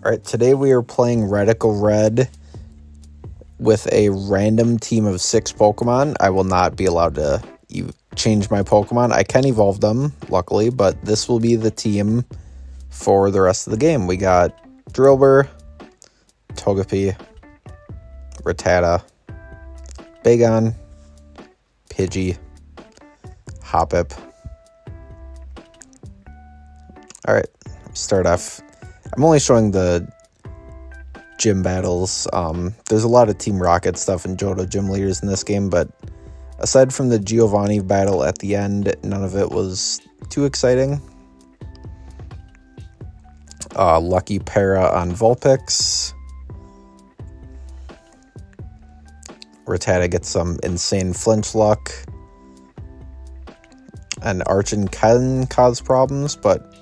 Alright, today we are playing Radical Red with a random team of 6 Pokemon. I will not be allowed to change my Pokemon. I can evolve them, luckily, but this will be the team for the rest of the game. We got Drillbur, Togepi, Rattata, Bagon, Pidgey, Hoppip. Alright, start off. I'm only showing the gym battles. There's a lot of Team Rocket stuff and Johto gym leaders in this game, but aside from the Giovanni battle at the end, none of it was too exciting. Lucky Para on Vulpix. Rattata gets some insane flinch luck. And Archon can cause problems, but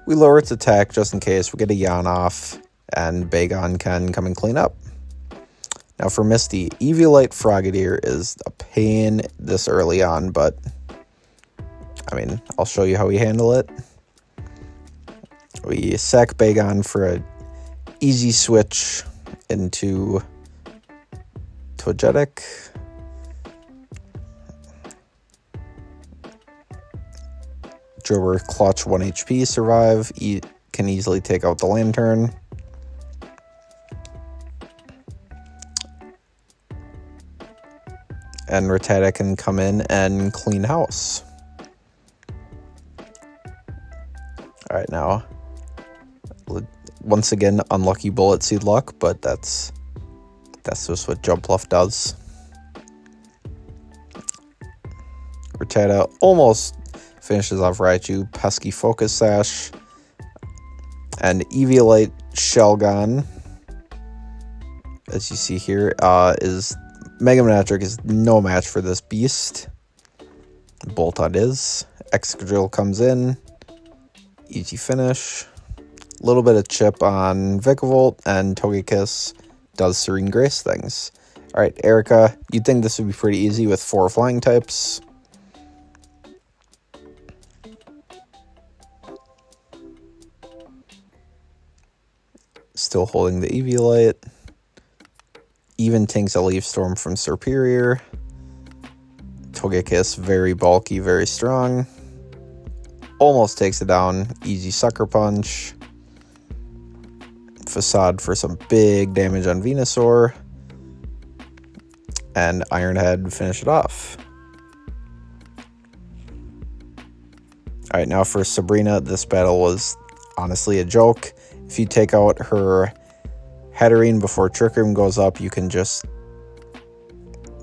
we lower its attack just in case. We get a yawn off, and Bagon can come and clean up. Now for Misty, Eviolite Frogadier is a pain this early on, but I mean, I'll show you how we handle it. We sack Bagon for an easy switch into Togetic. Drillbur clutch 1 HP, survive, can easily take out the Lantern. And Rattata can come in and clean house. Alright, now, once again, unlucky Bullet Seed luck, but that's just what Jumpluff does. Rattata almost finishes off Raichu, Pesky Focus Sash, and Eviolite Shelgon, as you see here, is Mega Manectric is no match for this beast. Boltund is. Excadrill comes in, easy finish. A little bit of chip on Vikavolt, and Togekiss does Serene Grace things. Alright, Erica, you'd think this would be pretty easy with 4 flying types. Still holding the Eviolite. Even tanks a Leaf Storm from Serperior. Togekiss, very bulky, very strong. Almost takes it down. Easy Sucker Punch. Facade for some big damage on Venusaur. And Iron Head finish it off. Alright, now for Sabrina, this battle was honestly a joke. If you take out her Hatterene before Trick Room goes up, you can just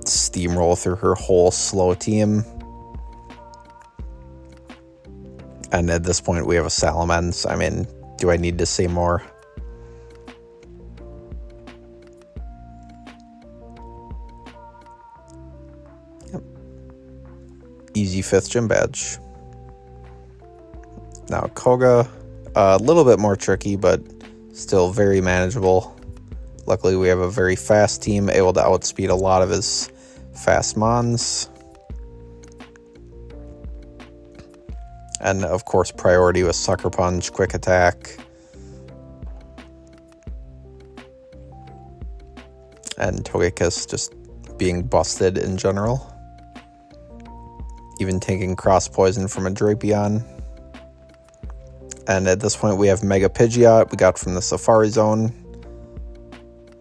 steamroll through her whole slow team. And at this point, we have a Salamence. I mean, do I need to say more? Yep. Easy 5th gym badge. Now Koga, a little bit more tricky, but still very manageable. Luckily, we have a very fast team, able to outspeed a lot of his fast Mons. And, of course, priority with Sucker Punch, Quick Attack. And Togekiss just being busted in general. Even taking Cross Poison from a Drapion. And at this point, we have Mega Pidgeot we got from the Safari Zone.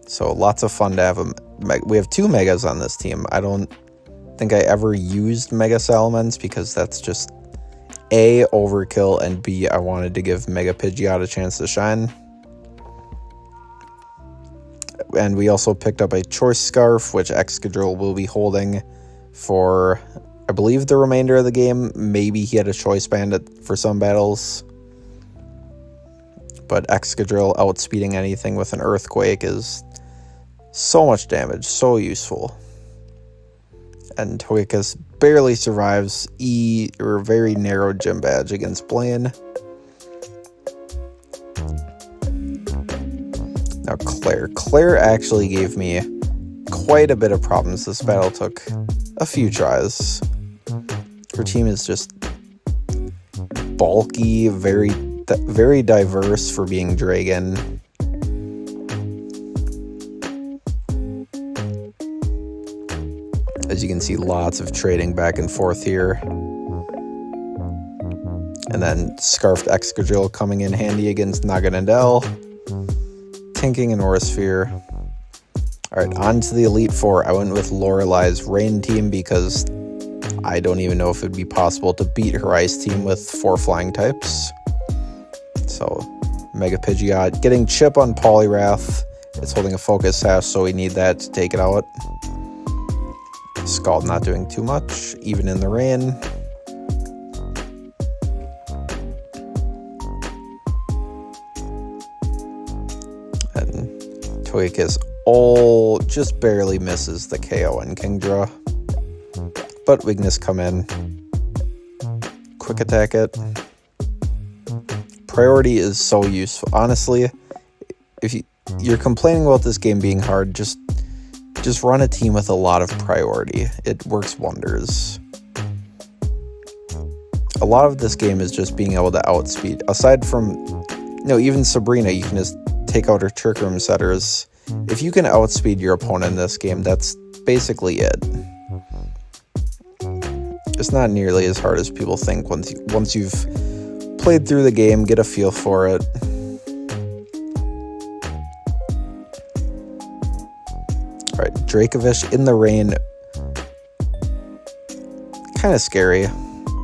So lots of fun to have them. We have 2 Megas on this team. I don't think I ever used Mega Salamence because that's just A, overkill, and B, I wanted to give Mega Pidgeot a chance to shine. And we also picked up a Choice Scarf, which Excadrill will be holding for, I believe, the remainder of the game. Maybe he had a Choice Band for some battles. But Excadrill outspeeding anything with an Earthquake is so much damage, so useful. And Togekiss barely survives or very narrow gym badge against Blaine. Now Claire. Claire actually gave me quite a bit of problems. This battle took a few tries. Her team is just bulky, very very diverse for being Dragon. As you can see, lots of trading back and forth here. And then Scarfed Excadrill coming in handy against Naganadel. Tinking and Aurasphere. Alright, on to the Elite Four. I went with Lorelai's Rain team because I don't even know if it'd be possible to beat her Ice team with 4 flying types. So, Mega Pidgeot. Getting Chip on Poliwrath. It's holding a Focus Sash, so we need that to take it out. Scald not doing too much, even in the rain. And Togekiss just barely misses the KO and Kingdra. But weakness come in. Quick attack it. Priority is so useful. Honestly, if you're complaining about this game being hard, just run a team with a lot of priority. It works wonders. A lot of this game is just being able to outspeed. Aside from, even Sabrina, you can just take out her Trick Room setters. If you can outspeed your opponent in this game, that's basically it. It's not nearly as hard as people think once you've played through the game, get a feel for it. Alright, Dracovish in the rain. Kind of scary,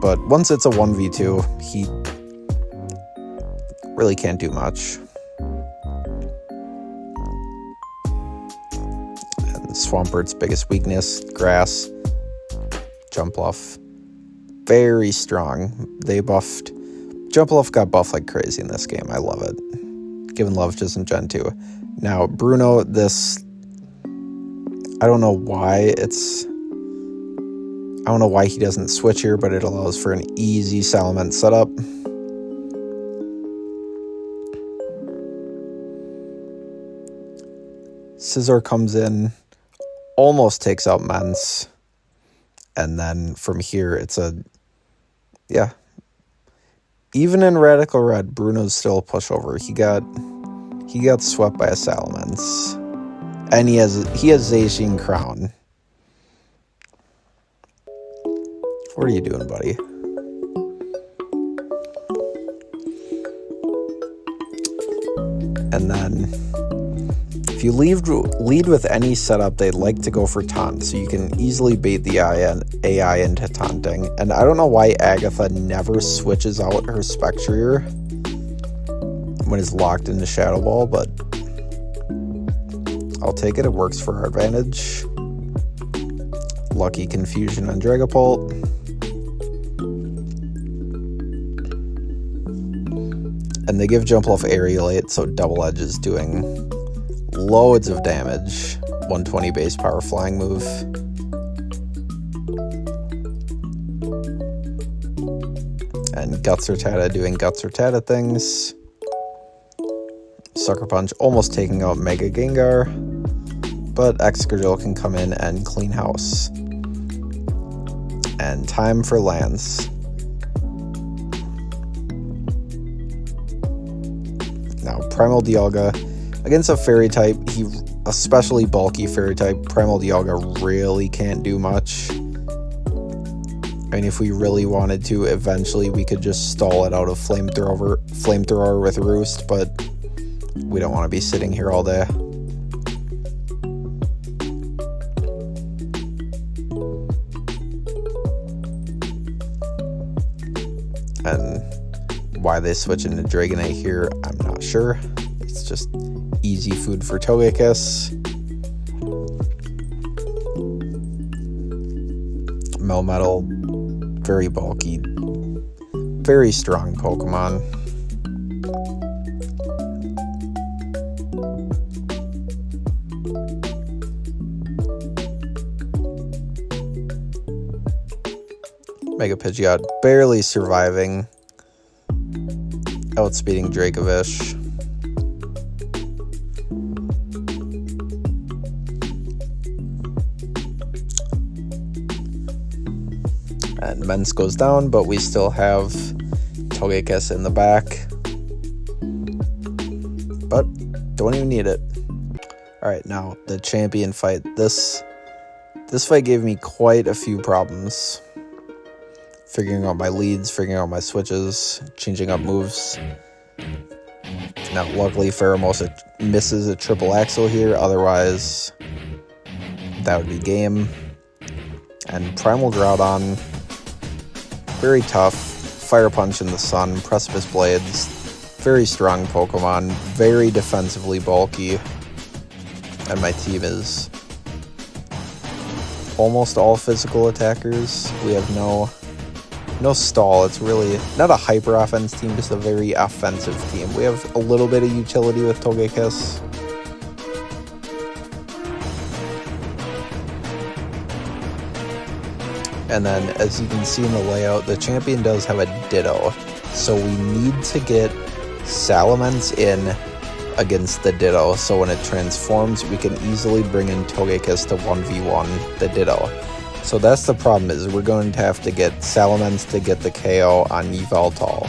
but once it's a 1v2, he really can't do much. And Swampert's biggest weakness, Grass. Jumpluff. Very strong. Jumpluff got buffed like crazy in this game. I love it. Giving love to some Gen 2. Now, Bruno, I don't know why he doesn't switch here, but it allows for an easy Salamence setup. Scizor comes in, almost takes out Mence. And then from here, even in Radical Red, Bruno's still a pushover. He got swept by a Salamence. And he has Zacian Crown. What are you doing, buddy? And then if you lead with any setup, they'd like to go for Taunt, so you can easily bait the AI into taunting. And I don't know why Agatha never switches out her Spectrier when it's locked into Shadow Ball, but I'll take it. It works for our advantage. Lucky Confusion on Dragapult. And they give Jumpluff Aerialate, so Double Edge is doing loads of damage. 120 base power flying move. And Guts Rattata doing Guts Rattata things. Sucker Punch almost taking out Mega Gengar. But Excadrill can come in and clean house. And time for Lance. Now, Primal Dialga. Against a Fairy type, especially bulky Fairy type, Primal Dialga really can't do much. I mean, if we really wanted to, eventually we could just stall it out of Flamethrower with Roost, but we don't want to be sitting here all day. And why they switch into Dragonite here, I'm not sure. It's just easy food for Togekiss. Melmetal, very bulky, very strong Pokemon. Mega Pidgeot barely surviving, outspeeding Dracovish. And Mence goes down, but we still have Togekiss in the back. but don't even need it. Alright, now the champion fight. This fight gave me quite a few problems. Figuring out my leads, figuring out my switches, changing up moves. Now, luckily, Pheromosa misses a triple axle here, otherwise that would be game. And Primal Groudon, very tough. Fire Punch in the sun, Precipice Blades, very strong Pokemon, very defensively bulky. And my team is almost all physical attackers. We have no stall. It's really not a hyper offense team, just a very offensive team. We have a little bit of utility with Togekiss. And then, as you can see in the layout, the champion does have a Ditto. So we need to get Salamence in against the Ditto, so when it transforms, we can easily bring in Togekiss to 1v1 the Ditto. So that's the problem, is we're going to have to get Salamence to get the KO on Yveltal,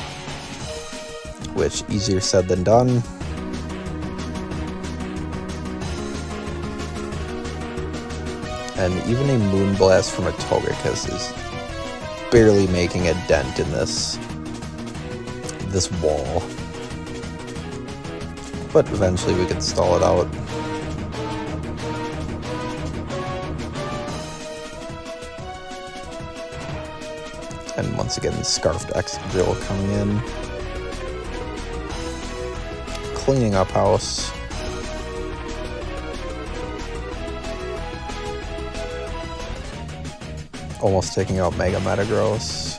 which easier said than done. And even a Moonblast from a Togekiss is barely making a dent in this wall. But eventually we could stall it out. And once again, Scarfed Excadrill coming in. Cleaning up house. Almost taking out Mega Metagross.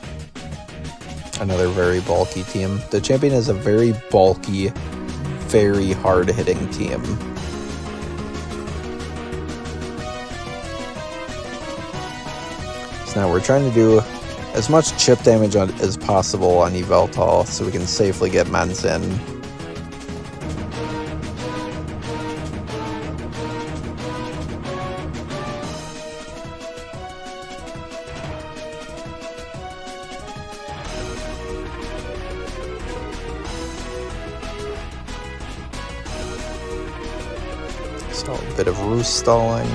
Another very bulky team. The champion is a very bulky, very hard-hitting team. So now we're trying to do as much chip damage as possible on Yveltal so we can safely get Mence in. So a bit of Roost stalling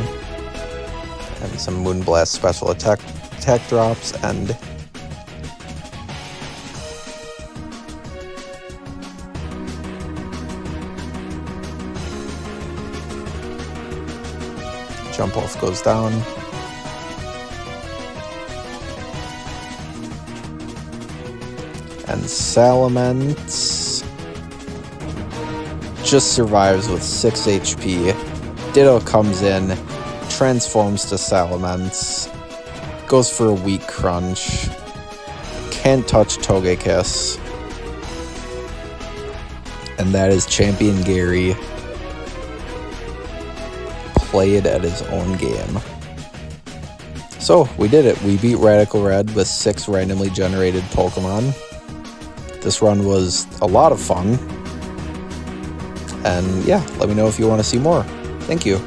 and some Moonblast special attack drops, and Jump Off goes down. And Salamence just survives with 6 HP. Ditto comes in, transforms to Salamence, goes for a weak crunch, can't touch Togekiss, and that is Champion Gary played at his own game. So, we did it. We beat Radical Red with 6 randomly generated Pokemon. This run was a lot of fun. And yeah, let me know if you want to see more. Thank you.